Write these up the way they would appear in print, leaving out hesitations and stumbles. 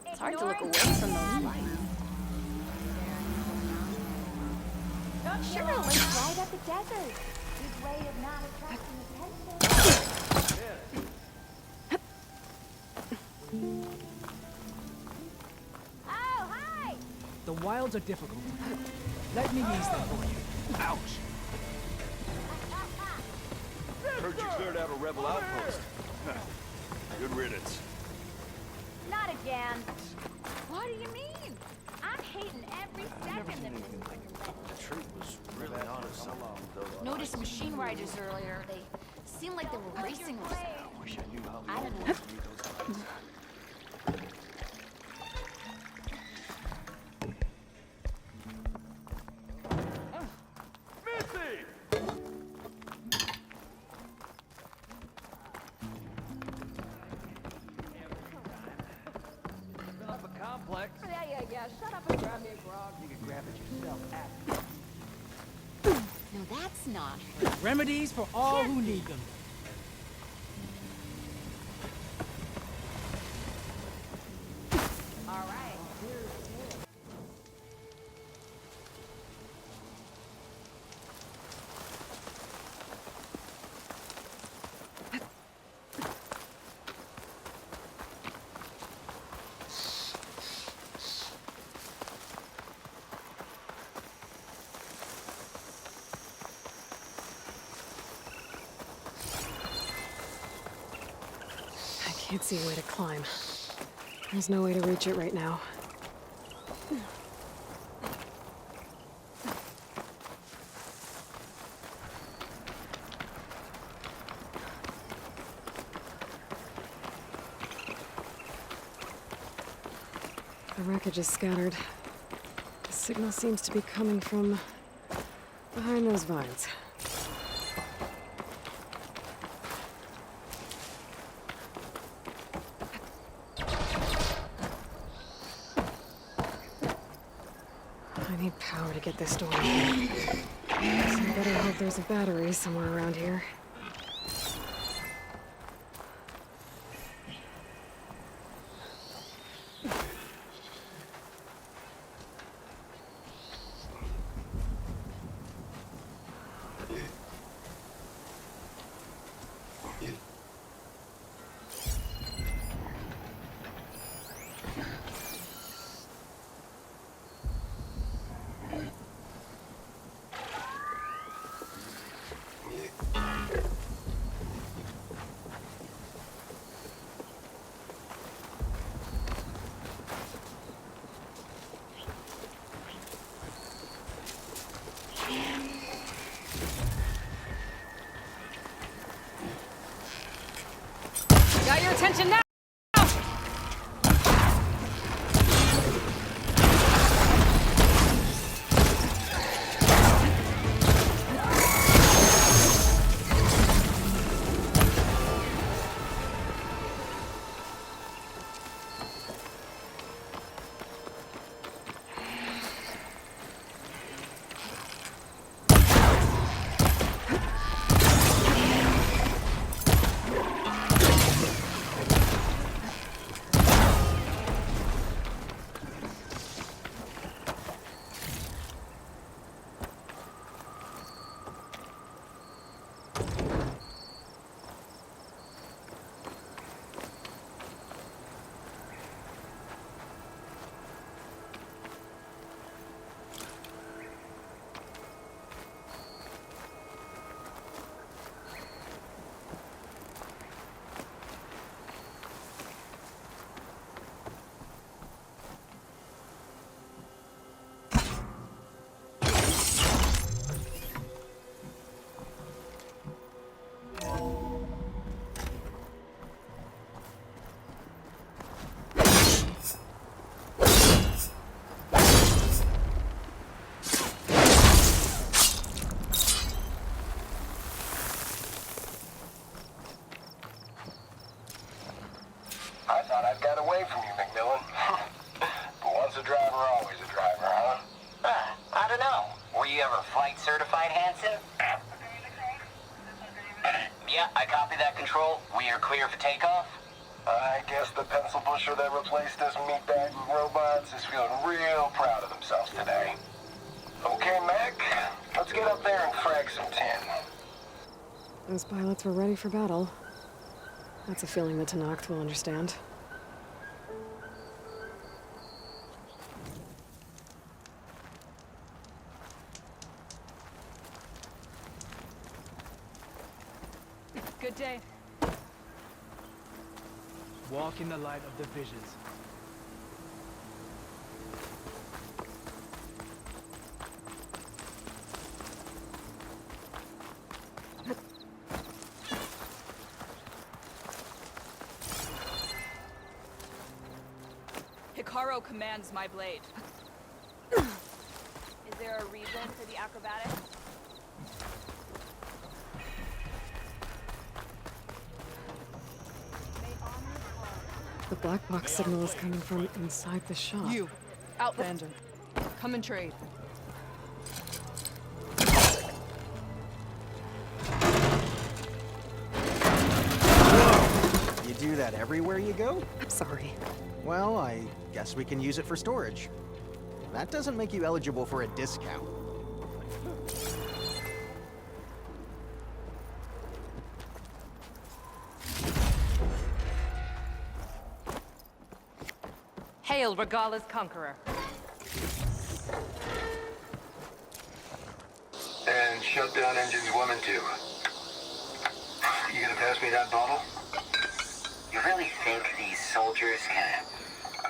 It's hard to look away from those lights. Sure, looks right at the desert. Good way of not attracting attention. Oh, hi! The wilds are difficult. Let me ease them for you. Ouch! Heard you cleared out a rebel outpost. Good riddance. Not again. What do you mean? I'm hating every second of this. The treat was really honest. Noticed machine riders earlier. They seemed like they were racing us. I wish I knew how I long don't to know. read those lines. Yeah. Shut up and grab me a grog. You can grab it yourself No, that's not. Remedies for all who need them. All right. I can't see a way to climb. There's no way to reach it right now. The wreckage is scattered. The signal seems to be coming from behind those vines. I need power to get this door open. So I better hope there's a battery somewhere around here. Got your attention now! I thought I'd got away from you, McMillan. But once a driver, always a driver, huh? I don't know. Were you ever flight certified, Hanson? Yeah, I copy that, Control. We are clear for takeoff. I guess the pencil pusher that replaced us meatbag robots is feeling real proud of themselves today. Okay, Mac, let's get up there and frag some tin. Those pilots were ready for battle. That's a feeling that Tanacht will understand. Good day. Walk in the light of the visions. Hikaru commands my blade. Is there a reason for the acrobatics? The black box signal is coming from inside the shop. You, Outlander, come and trade. You do that everywhere you go? I'm sorry. Well, I guess we can use it for storage. That doesn't make you eligible for a discount. Hail Regala's conqueror. And shut down engines 1 and 2. You gonna pass me that bottle? You really think these soldiers can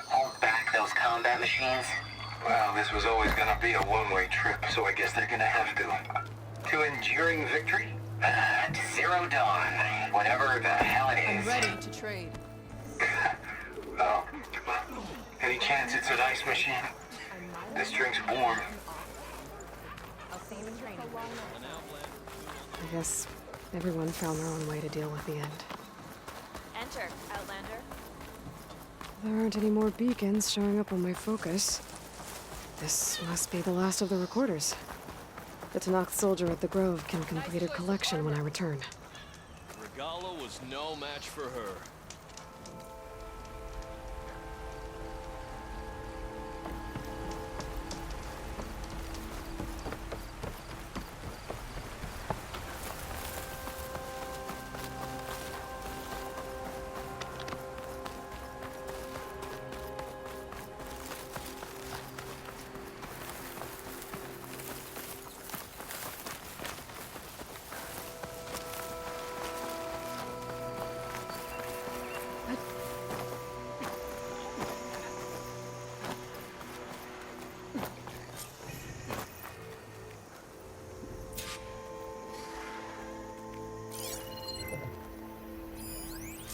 hold back those combat machines? Well, this was always gonna be a one-way trip, so I guess they're gonna have to. To enduring victory? To Zero Dawn, whatever the hell it I'm is. ready to trade. Oh. Any chance it's an ice machine? This drink's warm. I'll see you in training. I guess everyone found their own way to deal with the end. Enter, Outlander. There aren't any more beacons showing up on my focus. This must be the last of the recorders. The Tanacht soldier at the Grove can complete her collection when I return. Regala was no match for her.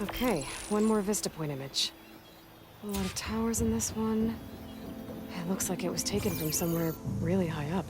Okay, one more Vista Point image. A lot of towers in this one. It looks like it was taken from somewhere really high up.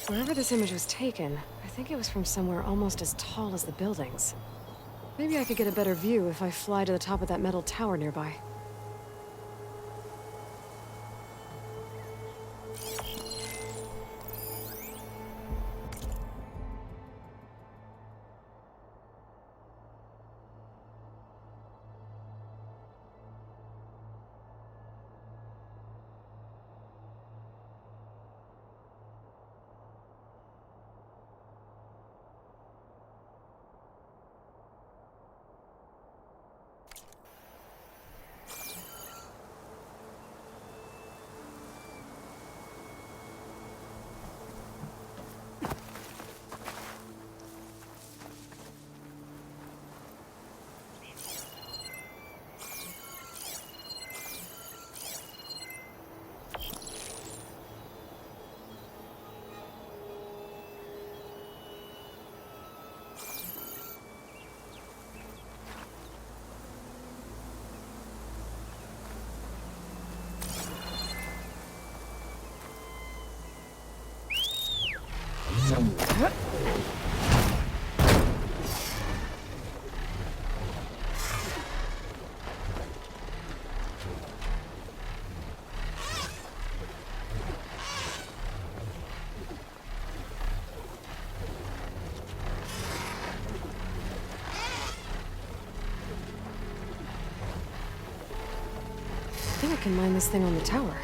Wherever this image was taken, I think it was from somewhere almost as tall as the buildings. Maybe I could get a better view if I fly to the top of that metal tower nearby. I think I can mine this thing on the tower.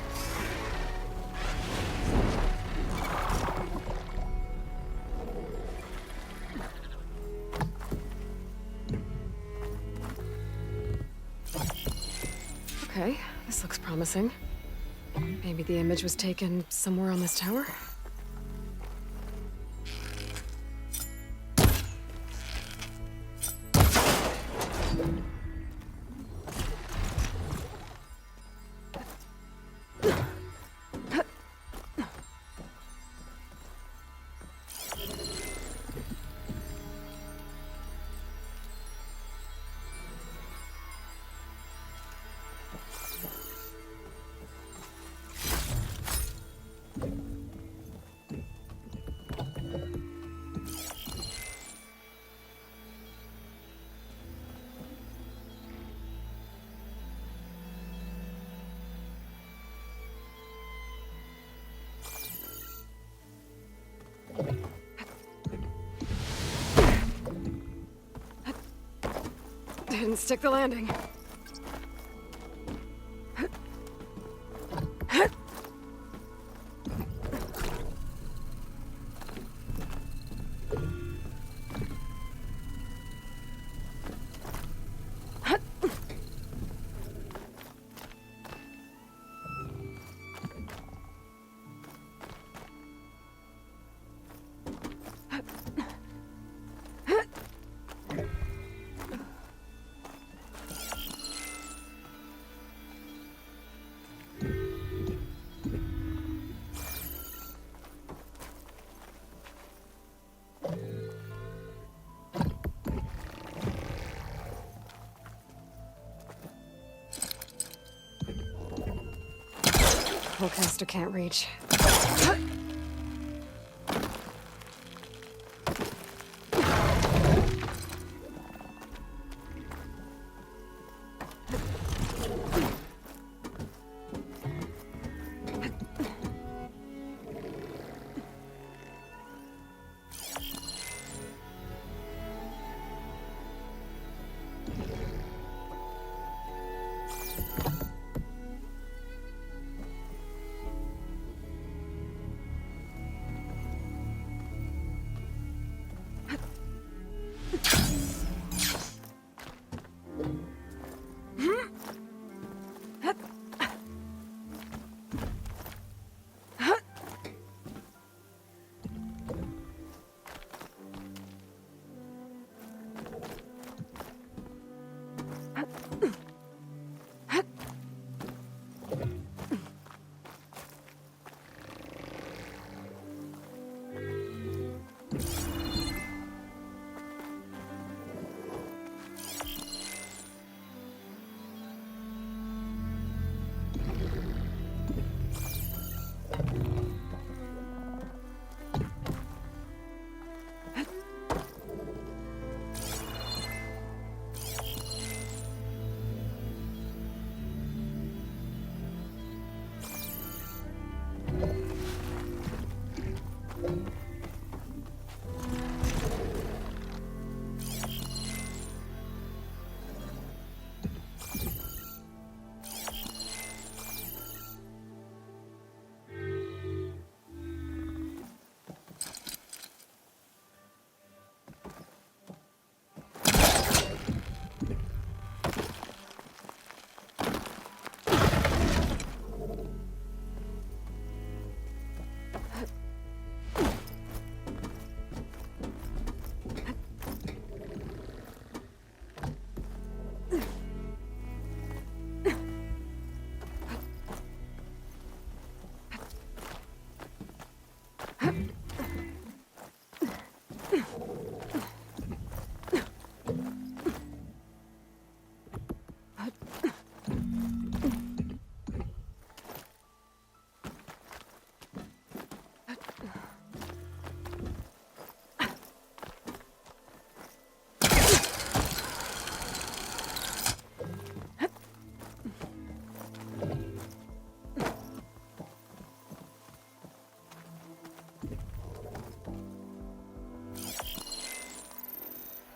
Okay, this looks promising. Maybe the image was taken somewhere on this tower? Didn't stick the landing. Caster can't reach.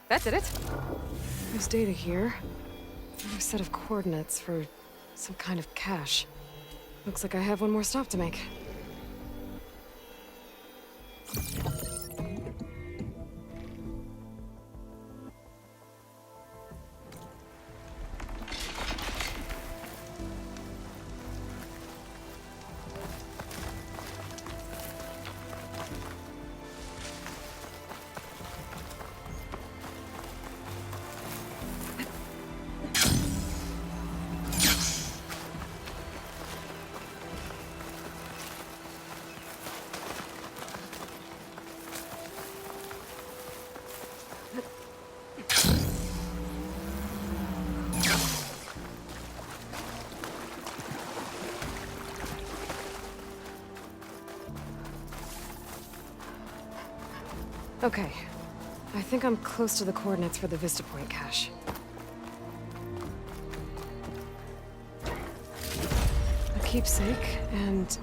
That did it. There's data here. Another set of coordinates for some kind of cache. Looks like I have one more stop to make. Okay. I think I'm close to the coordinates for the Vista Point cache. A keepsake and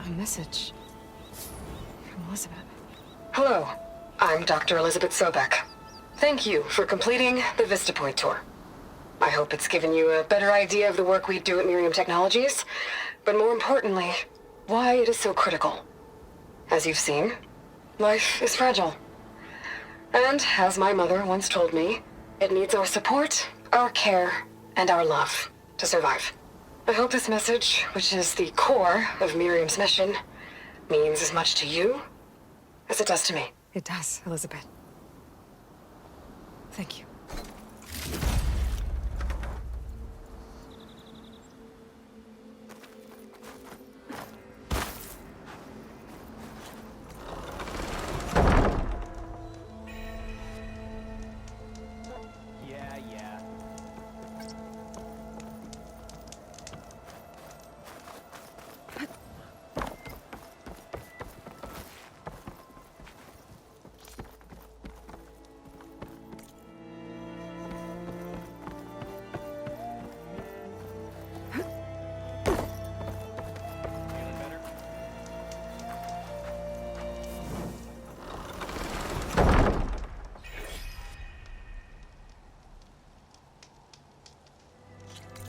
a message from Elizabeth. Hello, I'm Dr. Elizabeth Sobek. Thank you for completing the Vista Point tour. I hope it's given you a better idea of the work we do at Miriam Technologies, but more importantly, why it is so critical. As you've seen, life is fragile. And, as my mother once told me, it needs our support, our care, and our love to survive. I hope this message, which is the core of Miriam's mission, means as much to you as it does to me. It does, Elizabeth. Thank you.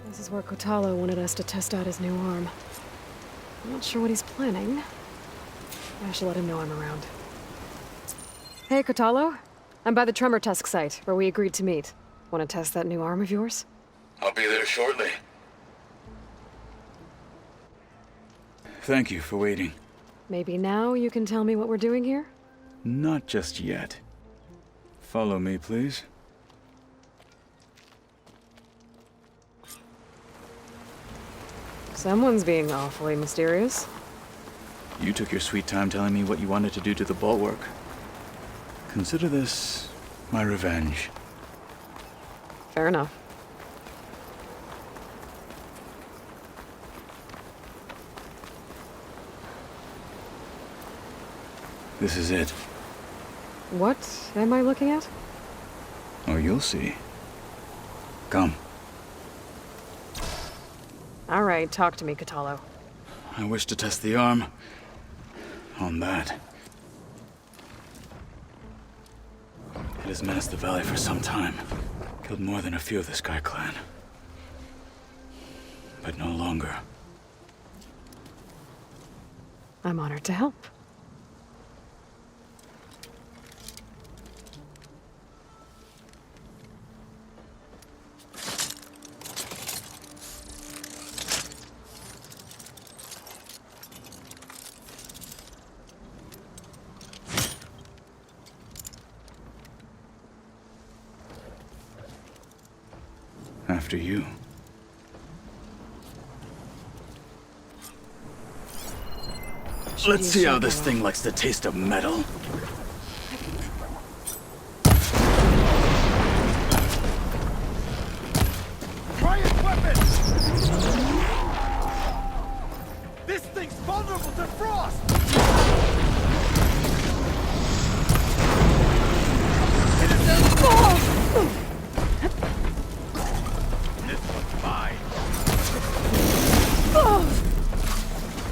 This is where Kotalo wanted us to test out his new arm. I'm not sure what he's planning. I should let him know I'm around. Hey, Kotalo. I'm by the Tremor Tusk site, where we agreed to meet. Want to test that new arm of yours? I'll be there shortly. Thank you for waiting. Maybe now you can tell me what we're doing here? Not just yet. Follow me, please. Someone's being awfully mysterious. You took your sweet time telling me what you wanted to do to the bulwark. Consider this my revenge. Fair enough. This is it. What am I looking at? Oh, you'll see. Come. All right, talk to me, Kotalo. I wish to test the arm on that. It has menaced the valley for some time. Killed more than a few of the Sky Clan. But no longer. I'm honored to help. After you. Let's see how this thing likes the taste of metal. Riot weapon! This thing's vulnerable to frost! It is This one's mine.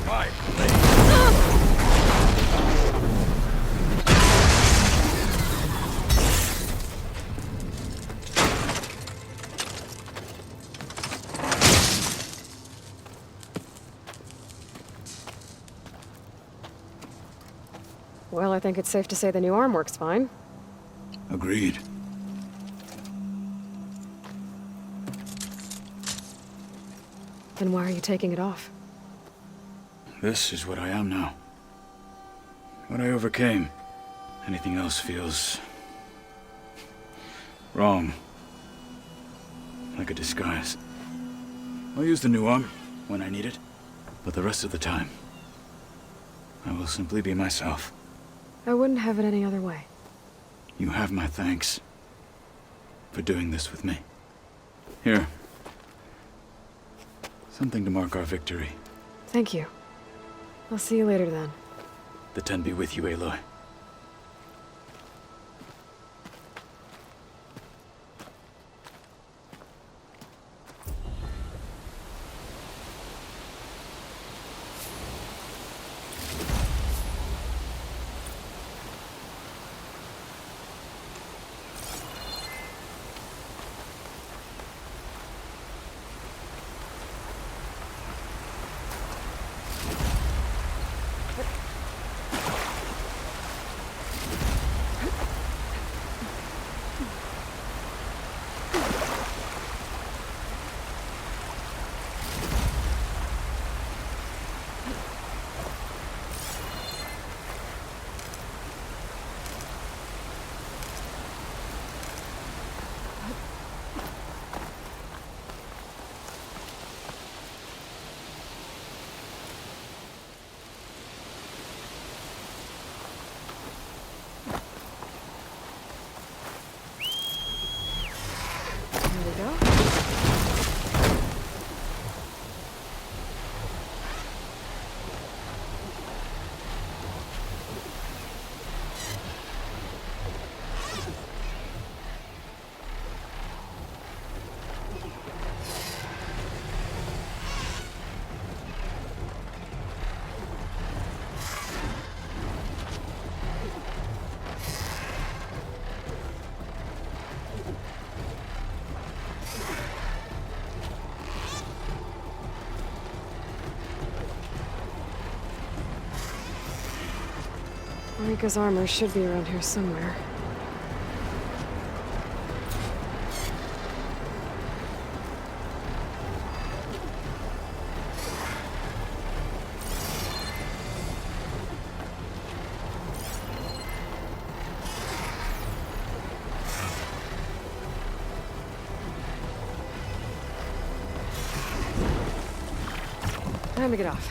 My blade. Well, I think it's safe to say the new arm works fine. Agreed. Then why are you taking it off? This is what I am now. What I overcame. Anything else feels... wrong. Like a disguise. I'll use the new arm when I need it, but the rest of the time, I will simply be myself. I wouldn't have it any other way. You have my thanks for doing this with me. Here. Something to mark our victory. Thank you. I'll see you later then. The 10 be with you, Aloy. Marika's armor should be around here somewhere. Time to get off.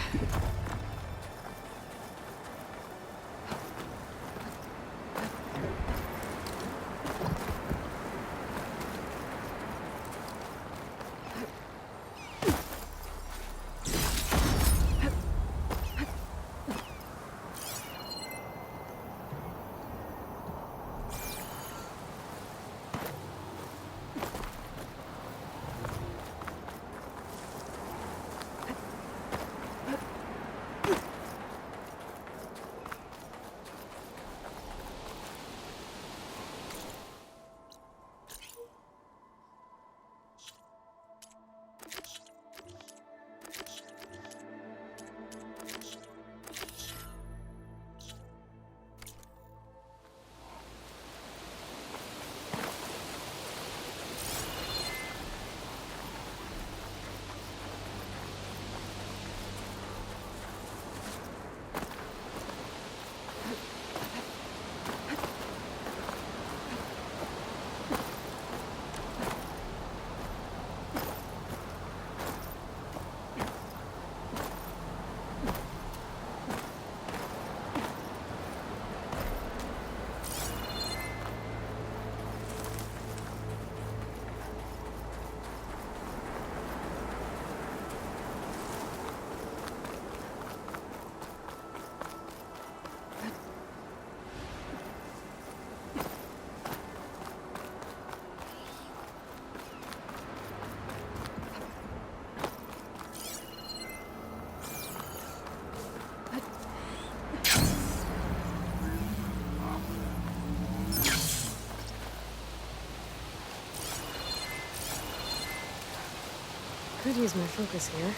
Could use my focus here.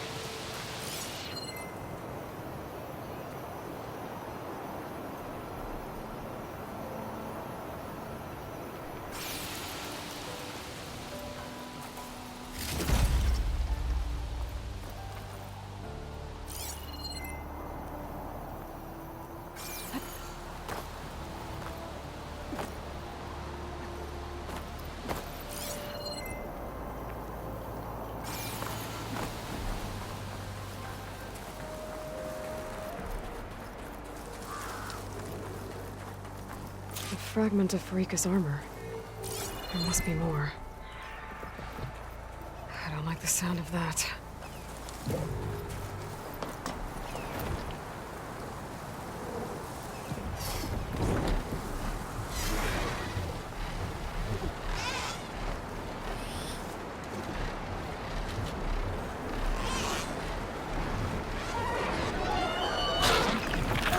fragment of Farika's armor. There must be more. I don't like the sound of that.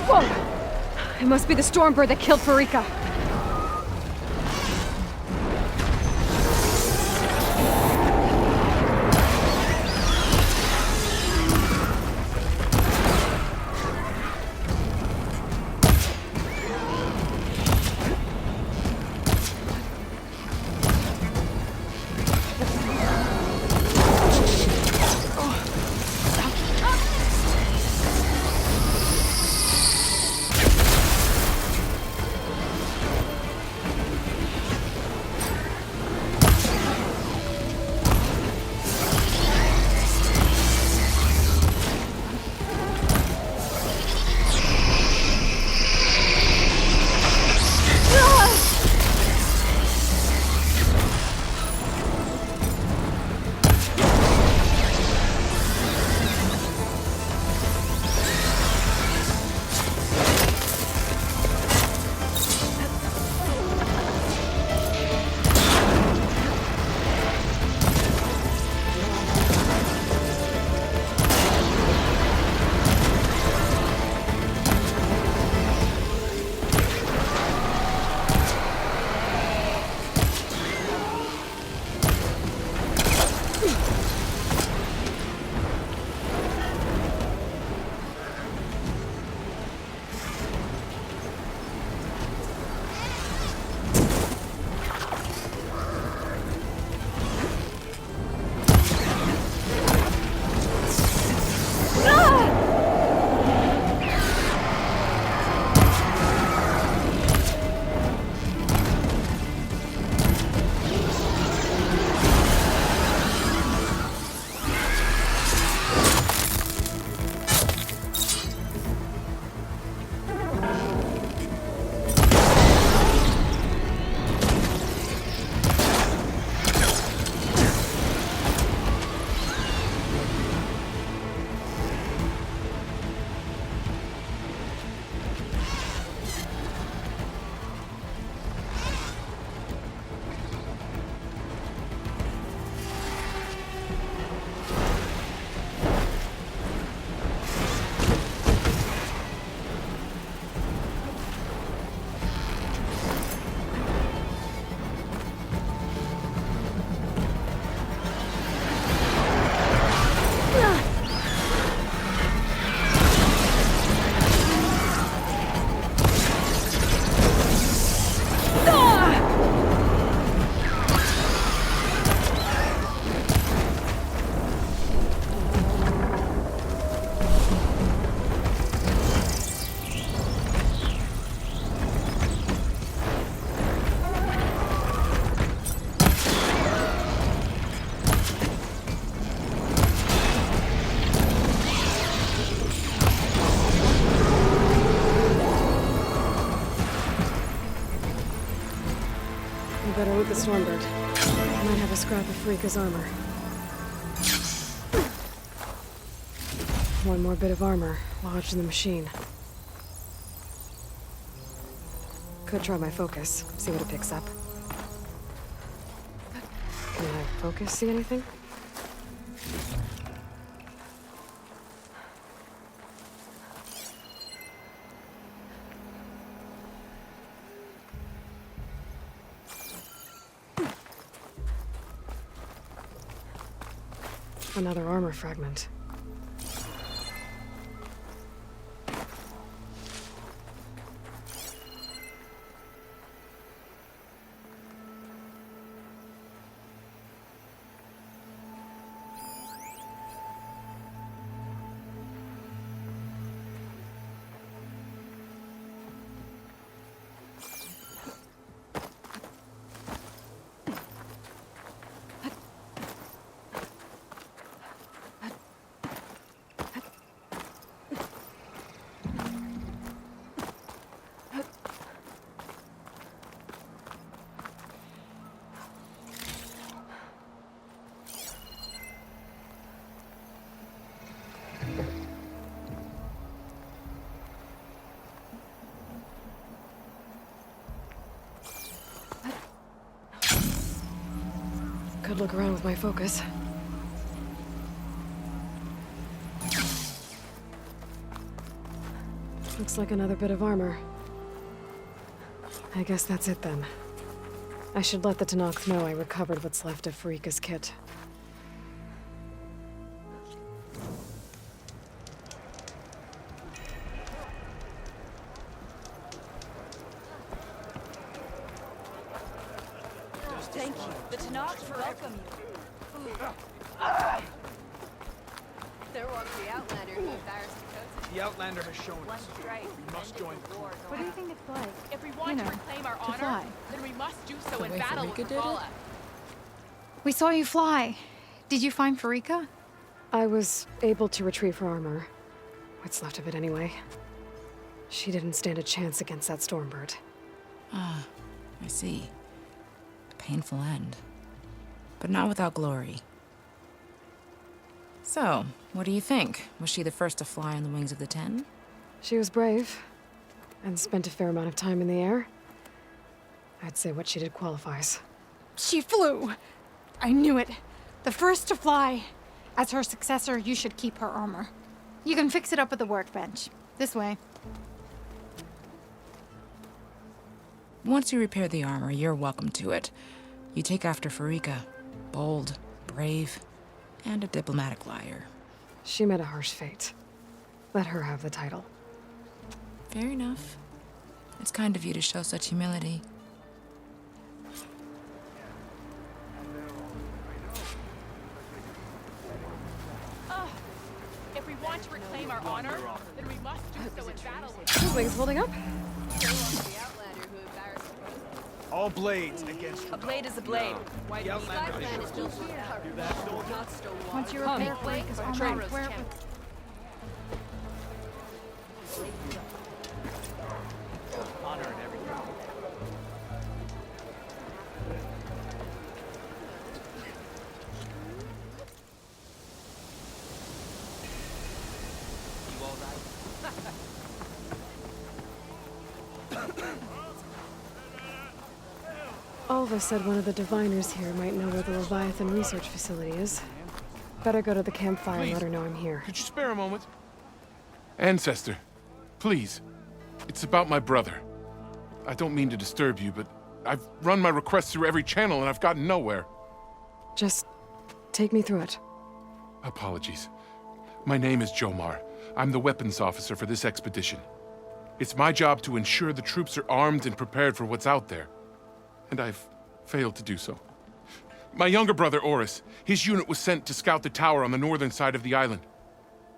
Whoa! It must be the Stormbird that killed Farika. Better with the Stormbird. I might have a scrap of Farika's armor. One more bit of armor lodged in the machine. Could try my focus, see what it picks up. Can my focus see anything? Another armor fragment. Could look around with my focus. Looks like another bit of armor. I guess that's it then. I should let the Tenakth know I recovered what's left of Farika's kit. Thank you. The Tenakth welcome you. There walks the Outlander who embarrassed the The Outlander has shown One us. strike. We must join the Corps. What do you think it's like? If we want to reclaim our honor, fly. then we must do so in battle with Avila. We saw you fly. Did you find Farika? I was able to retrieve her armor. What's left of it anyway. She didn't stand a chance against that Stormbird. Ah, I see. A painful end. But not without glory. So, what do you think? Was she the first to fly on the wings of the Ten? She was brave, and spent a fair amount of time in the air. I'd say what she did qualifies. She flew. I knew it. The first to fly. As her successor, you should keep her armor. You can fix it up at the workbench. This way. Once you repair the armor, you're welcome to it. You take after Farika. Bold, brave, and a diplomatic liar. She met a harsh fate. Let her have the title. Fair enough. It's kind of you to show such humility. If we want to reclaim our honor, then we must do so in battle with His wings holding up? the Outlander who embarrassed the All blades against A blade is a blade. Why do The we Outlander plan has is built not stolen. Once you repair Farika's armor, where it honor and everything. Alva said one of the diviners here might know where the Leviathan research facility is. Better go to the campfire and let her know I'm here. Could you spare a moment? Ancestor, please. It's about my brother. I don't mean to disturb you, but I've run my requests through every channel and I've gotten nowhere. Just take me through it. Apologies. My name is Jomar. I'm the weapons officer for this expedition. It's my job to ensure the troops are armed and prepared for what's out there. And I've failed to do so. My younger brother, Oris, his unit was sent to scout the tower on the northern side of the island.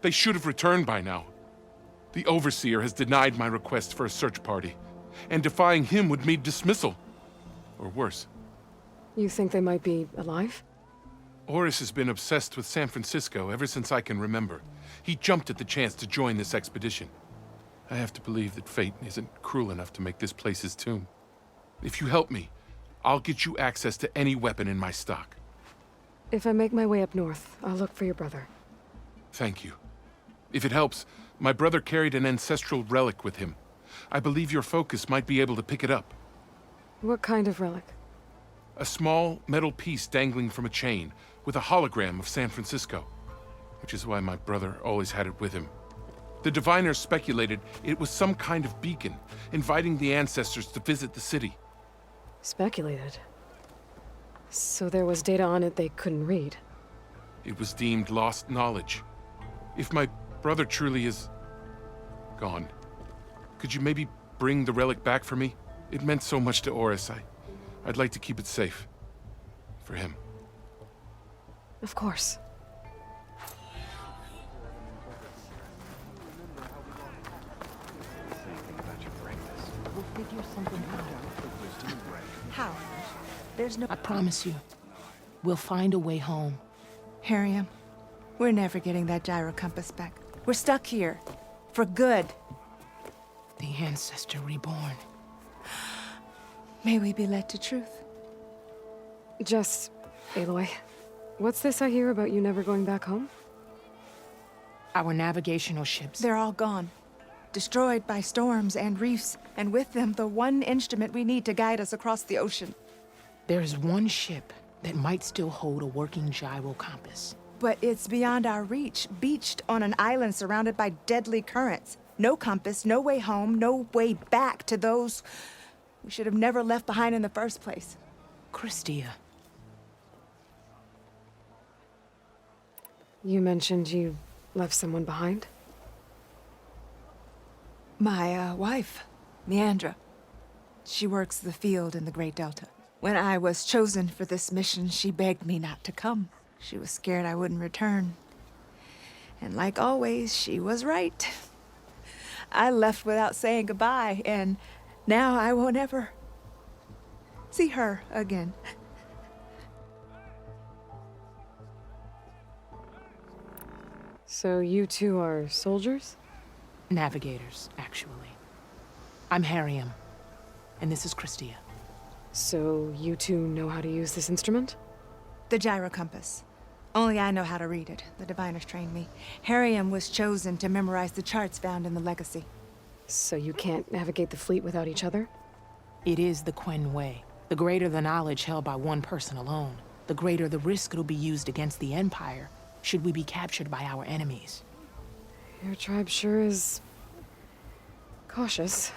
They should have returned by now. The Overseer has denied my request for a search party, and defying him would mean dismissal. Or worse. You think they might be alive? Oris has been obsessed with San Francisco ever since I can remember. He jumped at the chance to join this expedition. I have to believe that fate isn't cruel enough to make this place his tomb. If you help me, I'll get you access to any weapon in my stock. If I make my way up north, I'll look for your brother. Thank you. If it helps, my brother carried an ancestral relic with him. I believe your focus might be able to pick it up. What kind of relic? A small metal piece dangling from a chain, with a hologram of San Francisco. Which is why my brother always had it with him. The diviners speculated it was some kind of beacon, inviting the ancestors to visit the city. Speculated. So there was data on it they couldn't read. It was deemed lost knowledge. If my brother truly is gone, could you maybe bring the relic back for me? It meant so much to Oris. I'd like to keep it safe. For him. Of course. We'll figure something out. How? There's no... I promise you, we'll find a way home. Harriam, we're never getting that gyro compass back. We're stuck here. For good. The ancestor reborn. May we be led to truth. Just, Aloy, what's this I hear about you never going back home? Our navigational ships. They're all gone. Destroyed by storms and reefs, and with them the one instrument we need to guide us across the ocean. There is one ship that might still hold a working gyro compass. But it's beyond our reach, beached on an island surrounded by deadly currents. No compass, no way home, no way back to those we should have never left behind in the first place. Christia. You mentioned you left someone behind? My wife, Meandra. She works the field in the Great Delta. When I was chosen for this mission, she begged me not to come. She was scared I wouldn't return. And like always, she was right. I left without saying goodbye, and now I won't ever see her again. So you two are soldiers? Navigators, actually. I'm Harriam, and this is Christia. So you two know how to use this instrument? The gyro compass. Only I know how to read it. The diviners trained me. Harriam was chosen to memorize the charts found in the legacy. So you can't navigate the fleet without each other? It is the Quen way. The greater the knowledge held by one person alone, the greater the risk it'll be used against the Empire, should we be captured by our enemies. Your tribe sure is cautious.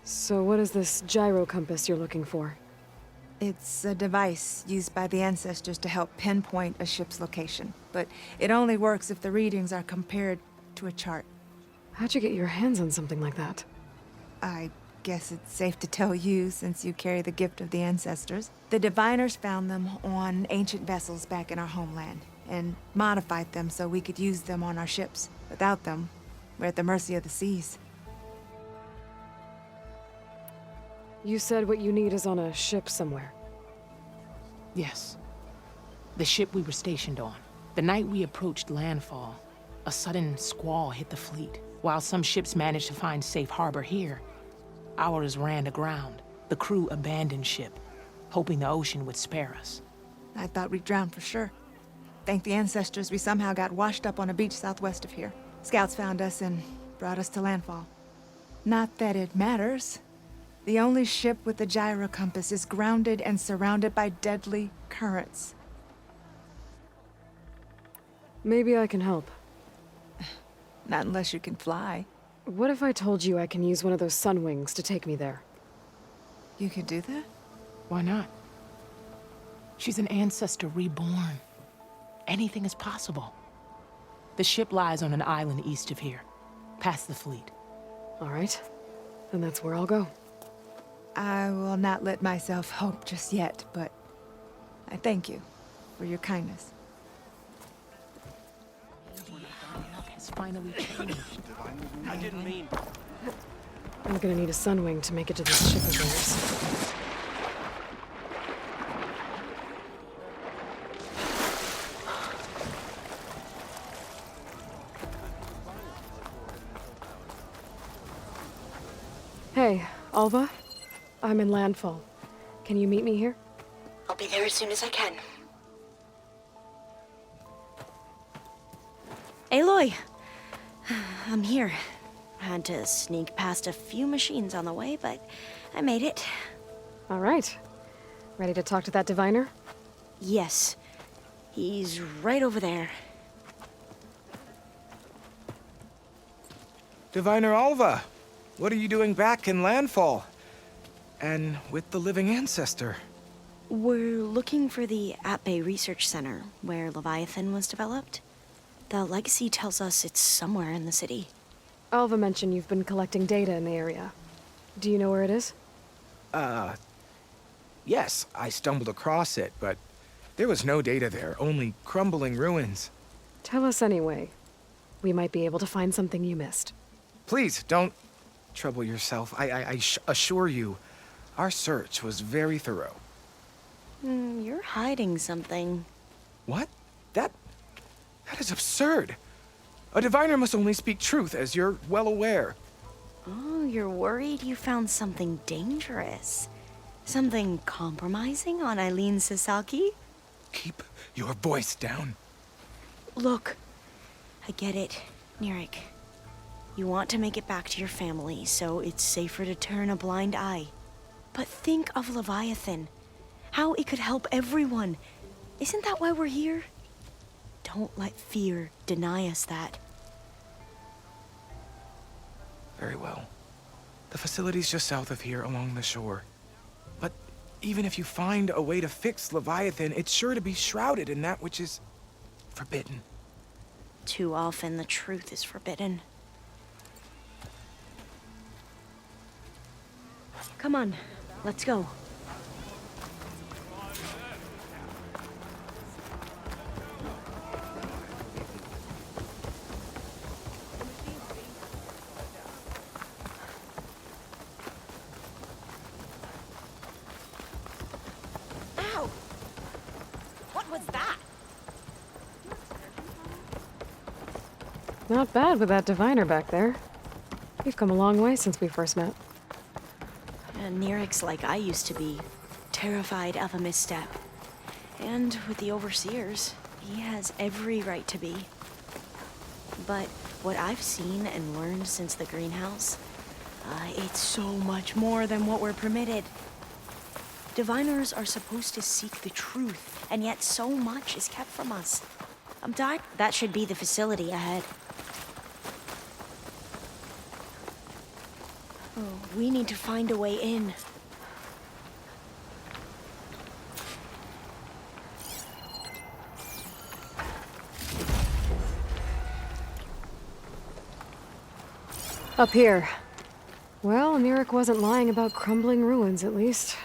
So what is this gyro compass you're looking for? It's a device used by the ancestors to help pinpoint a ship's location, but it only works if the readings are compared to a chart. How'd you get your hands on something like that? I guess it's safe to tell you since you carry the gift of the ancestors. The diviners found them on ancient vessels back in our homeland and modified them so we could use them on our ships. Without them, we're at the mercy of the seas. You said what you need is on a ship somewhere. Yes. The ship we were stationed on. The night we approached landfall, a sudden squall hit the fleet. While some ships managed to find safe harbor here, ours ran aground. The crew abandoned ship, hoping the ocean would spare us. I thought we'd drown for sure. Thank the ancestors, we somehow got washed up on a beach southwest of here. Scouts found us and brought us to landfall. Not that it matters. The only ship with the gyro compass is grounded and surrounded by deadly currents. Maybe I can help. Not unless you can fly. What if I told you I can use one of those sun wings to take me there? You could do that? Why not? She's an ancestor reborn. Anything is possible. The ship lies on an island east of here, past the fleet. All right. Then that's where I'll go. I will not let myself hope just yet, but I thank you for your kindness. Has finally changed. I didn't mean... I'm gonna need a sun wing to make it to this ship of theirs. Hey, Alva. I'm in landfall. Can you meet me here? I'll be there as soon as I can. Aloy! I'm here. I had to sneak past a few machines on the way, but I made it. All right. Ready to talk to that diviner? Yes. He's right over there. Diviner Alva, what are you doing back in landfall? And with the living ancestor? We're looking for the At-Bay Research Center, where Leviathan was developed. The legacy tells us it's somewhere in the city. Alva mentioned you've been collecting data in the area. Do you know where it is? Yes, I stumbled across it, but there was no data there, only crumbling ruins. Tell us anyway. We might be able to find something you missed. Please, don't trouble yourself. I assure you, our search was very thorough. You're hiding something. What? That is absurd. A diviner must only speak truth, as you're well aware. Oh, you're worried you found something dangerous? Something compromising on Eileen Sasaki? Keep your voice down. Look, I get it, Nirik. You want to make it back to your family, so it's safer to turn a blind eye. But think of Leviathan. How it could help everyone. Isn't that why we're here? Don't let fear deny us that. Very well. The facility's just south of here along the shore. But even if you find a way to fix Leviathan, it's sure to be shrouded in that which is forbidden. Too often the truth is forbidden. Come on, let's go. Ow! What was that? Not bad with that diviner back there. We've come a long way since we first met. And Nerik's like I used to be, terrified of a misstep. And with the overseers, he has every right to be. But what I've seen and learned since the greenhouse, it's so much more than what we're permitted. Diviners are supposed to seek the truth, and yet so much is kept from us. I'm tired. That should be the facility ahead. Oh, we need to find a way in. Up here. Well, Arik wasn't lying about crumbling ruins, at least.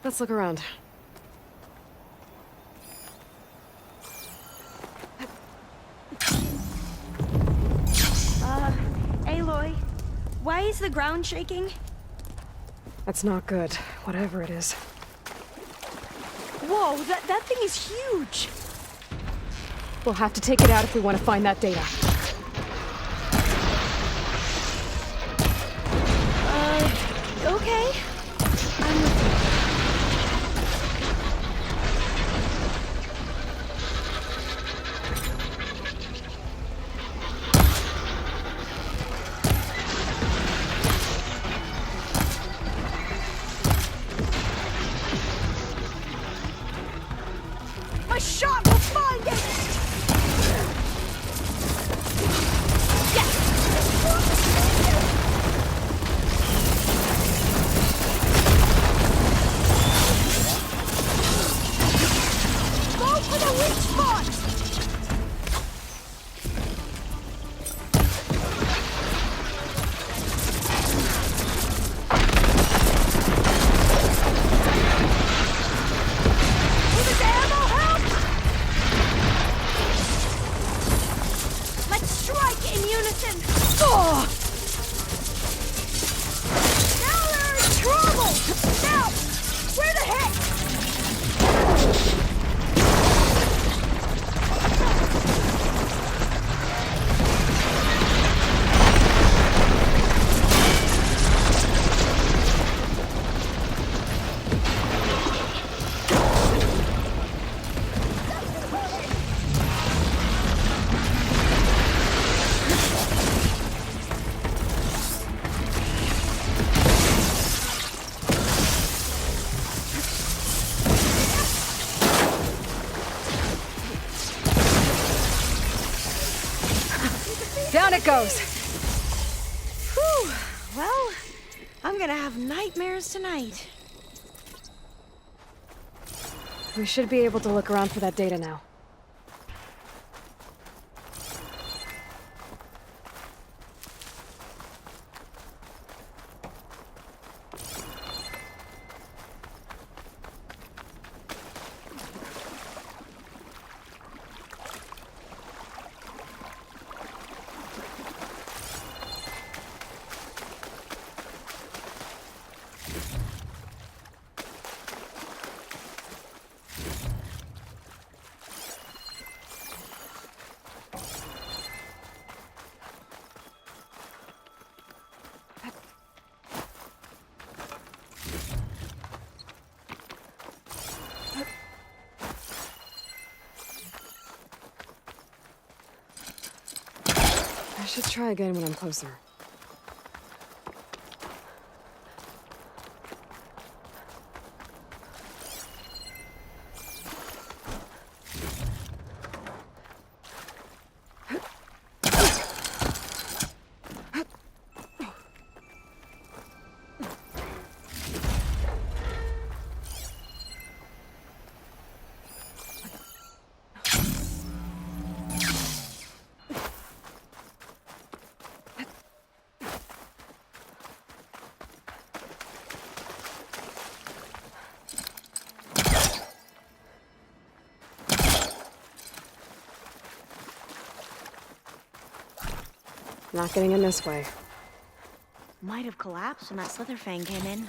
Let's look around. Aloy, why is the ground shaking? That's not good, whatever it is. Whoa, that thing is huge! We'll have to take it out if we want to find that data. Okay. I'm with you. My shot will find it! Go for the weak spot! Will this ammo help? Let's strike in unison! Oh! Now they're in trouble! Now, where the heck? Down it goes! Whew. Well, I'm gonna have nightmares tonight. We should be able to look around for that data now. I should try again when I'm closer. Not getting in this way. Might have collapsed when that Slitherfang came in.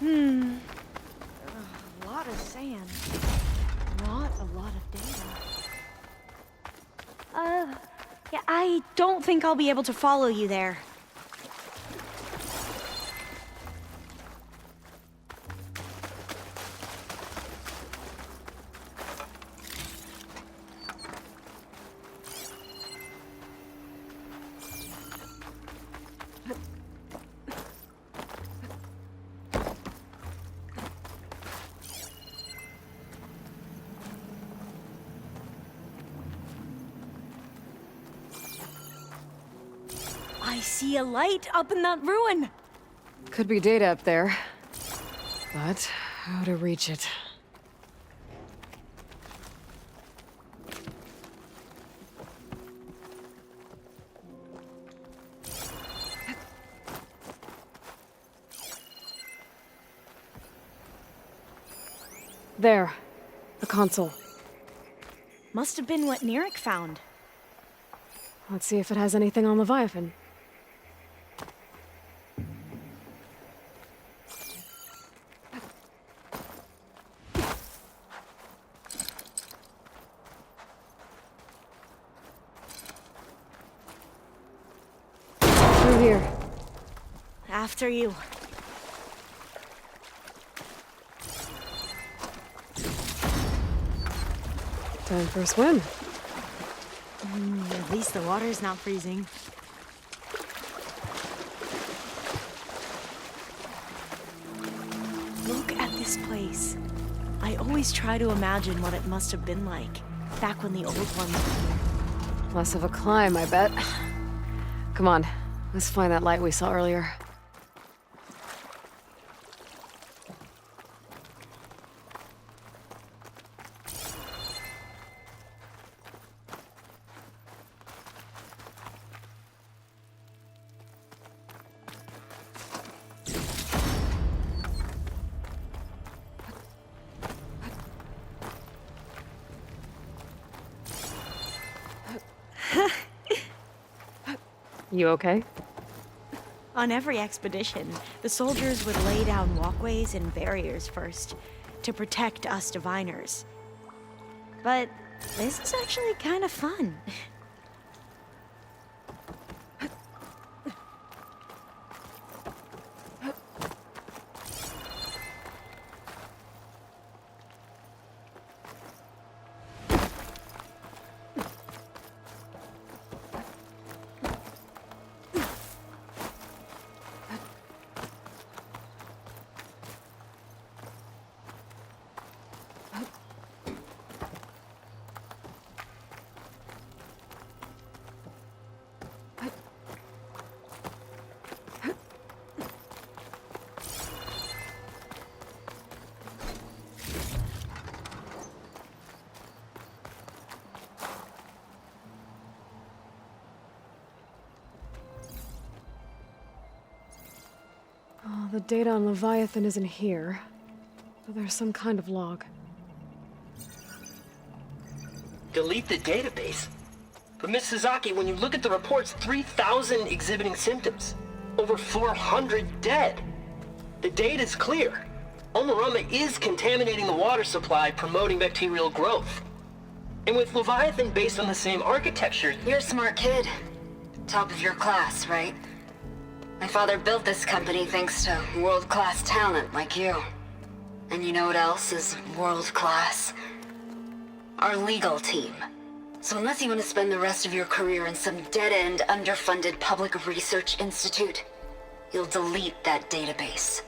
A lot of sand. Not a lot of data. Yeah, I don't think I'll be able to follow you there. I see a light up in that ruin. Could be data up there. But how to reach it? There. The console. Must have been what Arik found. Let's see if it has anything on Leviathan. Through here. After you. Time for a swim. At least the water's not freezing. Look at this place. I always try to imagine what it must have been like, back when the old ones were here. Less of a climb, I bet. Come on, let's find that light we saw earlier. You okay? On every expedition, the soldiers would lay down walkways and barriers first to protect us diviners. But this is actually kind of fun. Oh, the data on Leviathan isn't here. But there's some kind of log. Delete the database? But Miss Sasaki, when you look at the reports, 3,000 exhibiting symptoms. Over 400 dead. The data's clear. Omarama is contaminating the water supply, promoting bacterial growth. And with Leviathan based on the same architecture... You're a smart kid. Top of your class, right? My father built this company thanks to world-class talent like you. And you know what else is world-class? Our legal team. So unless you want to spend the rest of your career in some dead-end, underfunded public research institute, you'll delete that database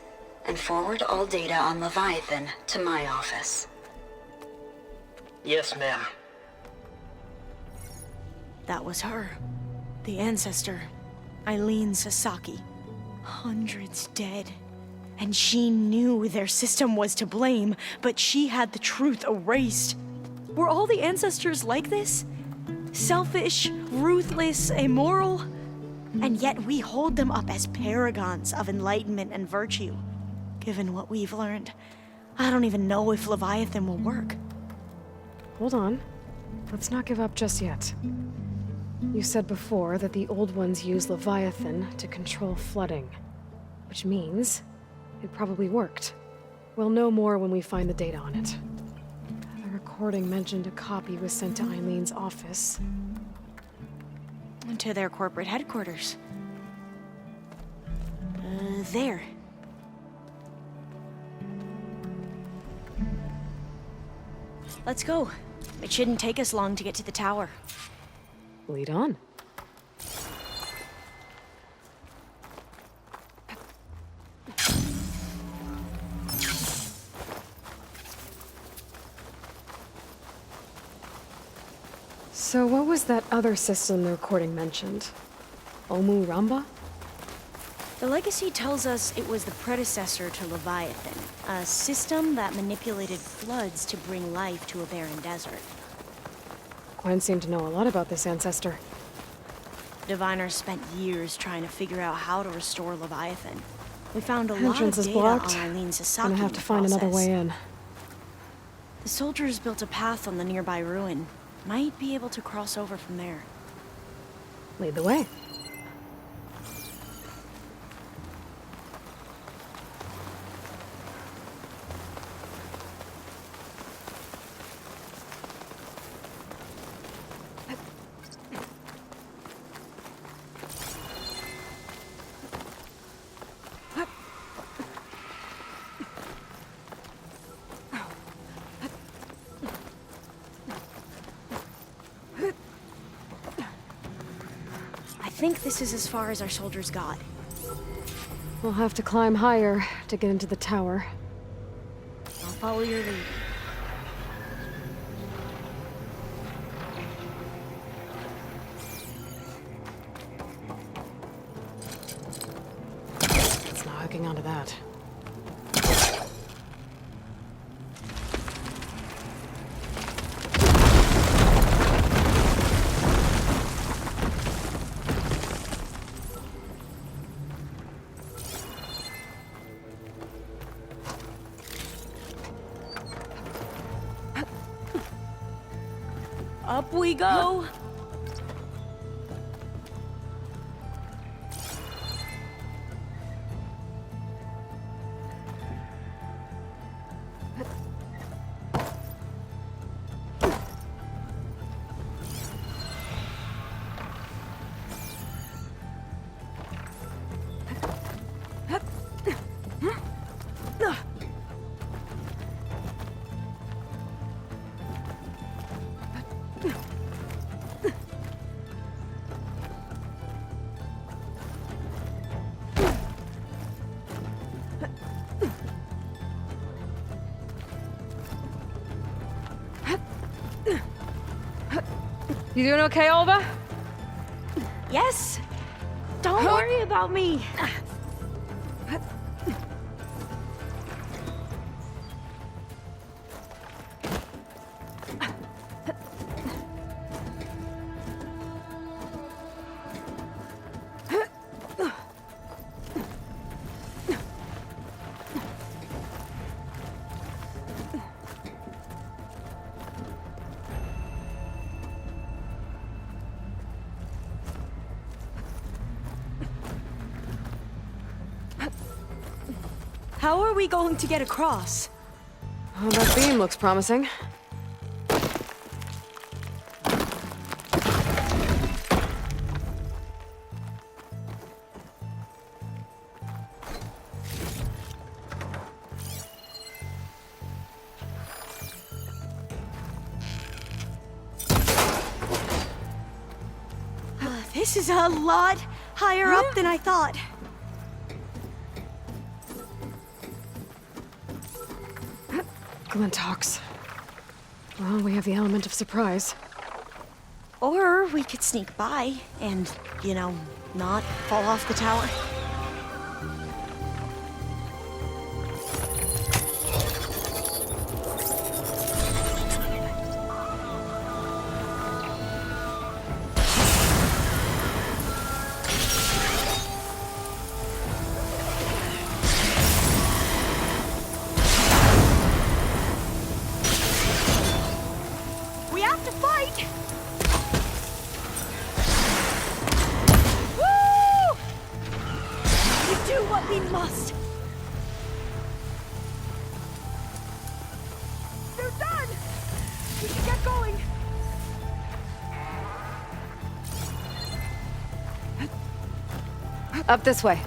and forward all data on Leviathan to my office. Yes, ma'am. That was her. The ancestor, Eileen Sasaki. Hundreds dead. And she knew their system was to blame, but she had the truth erased. Were all the ancestors like this? Selfish, ruthless, immoral? And yet we hold them up as paragons of enlightenment and virtue. Given what we've learned, I don't even know if Leviathan will work. Hold on. Let's not give up just yet. You said before that the old ones use Leviathan to control flooding, which means it probably worked. We'll know more when we find the data on it. The recording mentioned a copy was sent to Eileen's office. To their corporate headquarters. There. Let's go. It shouldn't take us long to get to the tower. Lead on. So what was that other system the recording mentioned? Omu Ramba? The legacy tells us it was the predecessor to Leviathan, a system that manipulated floods to bring life to a barren desert. Gwen seemed to know a lot about this ancestor. Diviners spent years trying to figure out how to restore Leviathan. We found a lot Entrance of is data blocked. on Eileen Sasaki. Gonna have to find another way in. The soldiers built a path on the nearby ruin. Might be able to cross over from there. Lead the way. I think this is as far as our soldiers got. We'll have to climb higher to get into the tower. I'll follow your lead. It's not hooking onto that. Up we go! You doing okay, Alva? Yes! Don't worry about me! How are we going to get across? Oh, that beam looks promising. This is a lot higher up than I thought. Glintox. Well, we have the element of surprise. Or we could sneak by and, you know, not fall off the tower. We have to fight! Woo! We do what we must. They're done! We can get going. Up this way.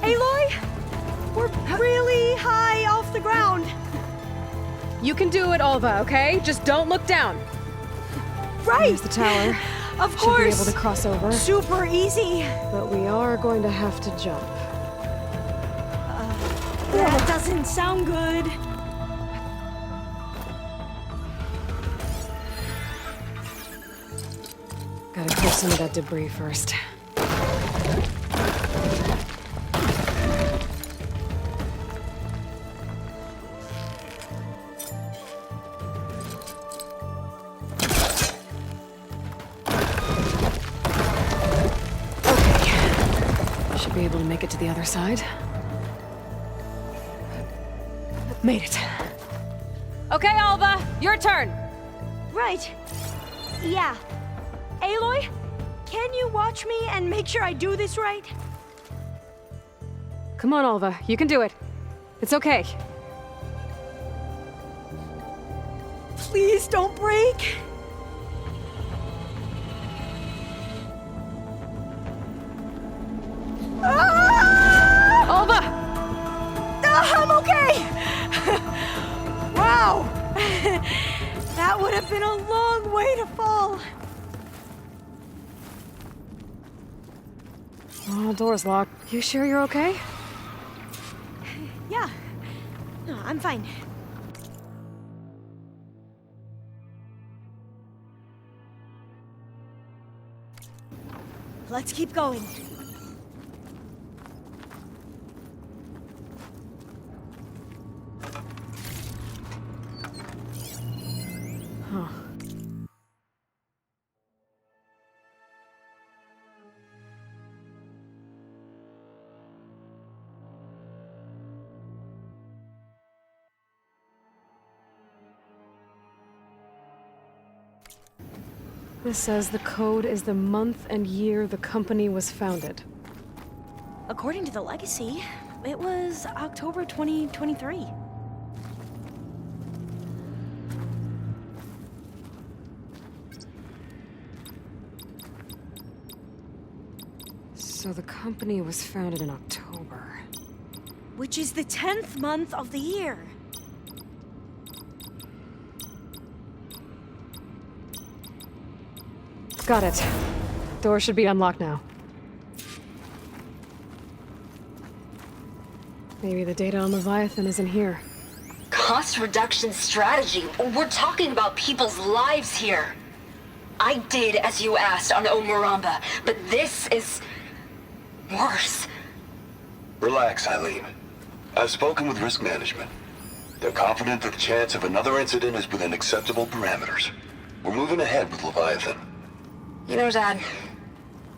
Aloy? We're really high off the ground. You can do it, Alva, okay? Just don't look down. Right! Here's the tower. Of Should be course! able to cross over. Super easy. But we are going to have to jump. That doesn't sound good. Gotta clear some of that debris first. Okay. Should be able to make it to the other side. Made it. Okay, Alva, your turn. Right. Yeah. Aloy, can you watch me and make sure I do this right? Come on, Alva, you can do it. It's okay. Please don't break. Ah! Alva! I'm okay! Wow! That would have been a long way to fall. Oh, door's locked. You sure you're okay? Yeah. No, I'm fine. Let's keep going. Huh. This says the code is the month and year the company was founded. According to the legacy, it was October 2023. So the company was founded in October. Which is the 10th month of the year. Got it. Door should be unlocked now. Maybe the data on Leviathan is in here. Cost reduction strategy? We're talking about people's lives here. I did as you asked on Omuramba, but this is worse. Relax, Eileen. I've spoken with risk management. They're confident that the chance of another incident is within acceptable parameters. We're moving ahead with Leviathan. You know, Dad,